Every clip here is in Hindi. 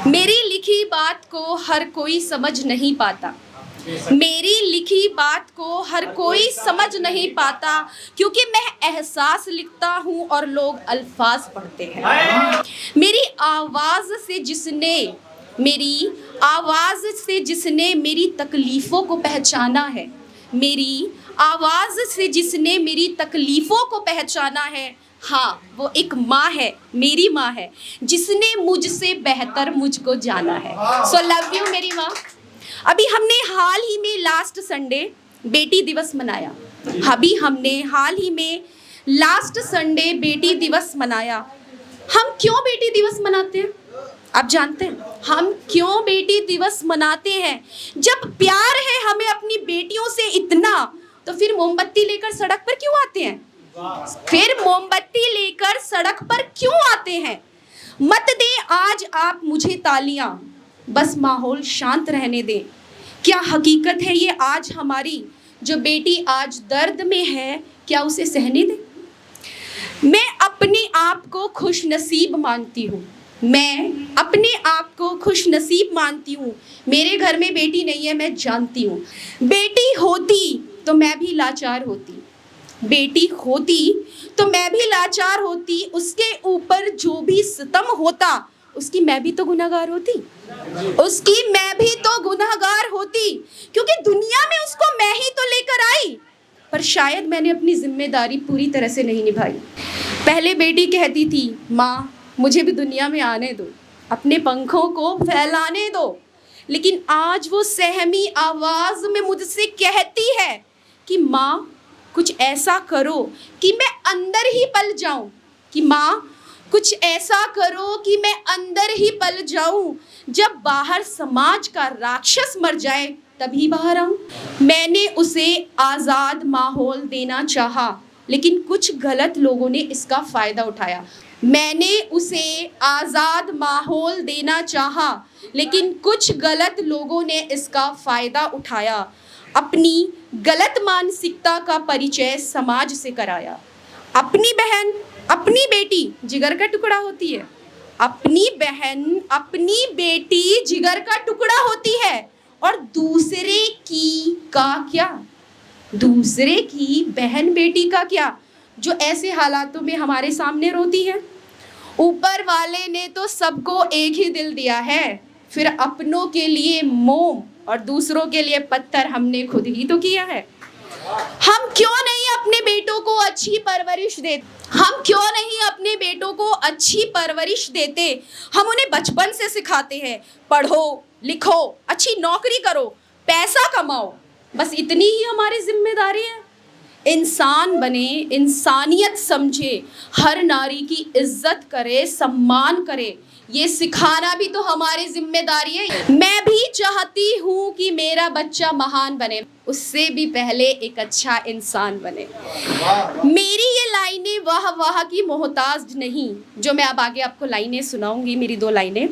मेरी लिखी बात को हर कोई समझ नहीं पाता। मेरी लिखी बात को हर कोई समझ नहीं पाता, क्योंकि मैं एहसास लिखता हूँ और लोग अल्फाज पढ़ते हैं। मेरी आवाज़ से जिसने मेरी तकलीफ़ों को पहचाना है, मेरी आवाज़ से जिसने मेरी तकलीफ़ों को पहचाना है, हाँ वो एक माँ है, मेरी माँ है, जिसने मुझसे बेहतर मुझको जाना है। सो लव यू मेरी माँ। अभी हमने हाल ही में लास्ट संडे बेटी दिवस मनाया। बेटी दिवस मनाया। हम क्यों बेटी दिवस मनाते हैं? आप जानते हैं हम क्यों बेटी दिवस मनाते हैं? जब प्यार है हमें अपनी बेटियों से इतना, तो फिर मोमबत्ती लेकर सड़क पर क्यों आते हैं? मत दें आज आप मुझे तालियां, बस माहौल शांत रहने दें। क्या हकीकत है ये आज हमारी, जो बेटी आज दर्द में है, क्या उसे सहने दें? मैं अपने आप को खुशनसीब मानती हूँ। मेरे घर में बेटी नहीं है, मैं जानती हूँ। बेटी होती तो मैं भी लाचार होती। उसके ऊपर जो भी सितम होता, उसकी मैं भी तो गुनहगार होती। क्योंकि दुनिया में उसको मैं ही तो लेकर आई, पर शायद मैंने अपनी जिम्मेदारी पूरी तरह से नहीं निभाई। पहले बेटी कहती थी, माँ मुझे भी दुनिया में आने दो, अपने पंखों को फैलाने दो। लेकिन आज वो सहमी आवाज में मुझसे कहती है कि माँ कुछ ऐसा करो कि मैं अंदर ही पल जाऊं। जब बाहर समाज का राक्षस मर जाए तभी बाहर आऊं। मैंने उसे आज़ाद माहौल देना चाहा, लेकिन कुछ गलत लोगों ने इसका फ़ायदा उठाया। अपनी गलत मानसिकता का परिचय समाज से कराया। अपनी बेटी जिगर का टुकड़ा होती है, और दूसरे की बहन बेटी का क्या, जो ऐसे हालातों में हमारे सामने रोती है। ऊपर वाले ने तो सबको एक ही दिल दिया है, फिर अपनों के लिए मोम और दूसरों के लिए पत्थर हमने खुद ही तो किया है। हम क्यों नहीं अपने बेटों को अच्छी परवरिश देते? हम उन्हें बचपन से सिखाते हैं, पढ़ो लिखो, अच्छी नौकरी करो, पैसा कमाओ, बस इतनी ही हमारी जिम्मेदारी है। इंसान बने, इंसानियत समझे, हर नारी की इज्जत करे, सम्मान करे, ये सिखाना भी तो हमारी जिम्मेदारी है। मैं भी चाहती हूँ कि मेरा बच्चा महान बने, उससे भी पहले एक अच्छा इंसान बने। मेरी ये लाइनें वाह की मोहताज नहीं, जो मैं अब आगे आपको लाइनें सुनाऊंगी, मेरी 2 लाइनें।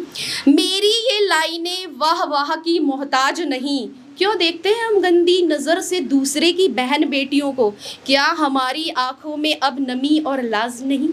मेरी ये लाइनें वाह की मोहताज नहीं। क्यों देखते हैं हम गंदी नज़र से दूसरे की बहन बेटियों को? क्या हमारी आँखों में अब नमी और लाज नहीं?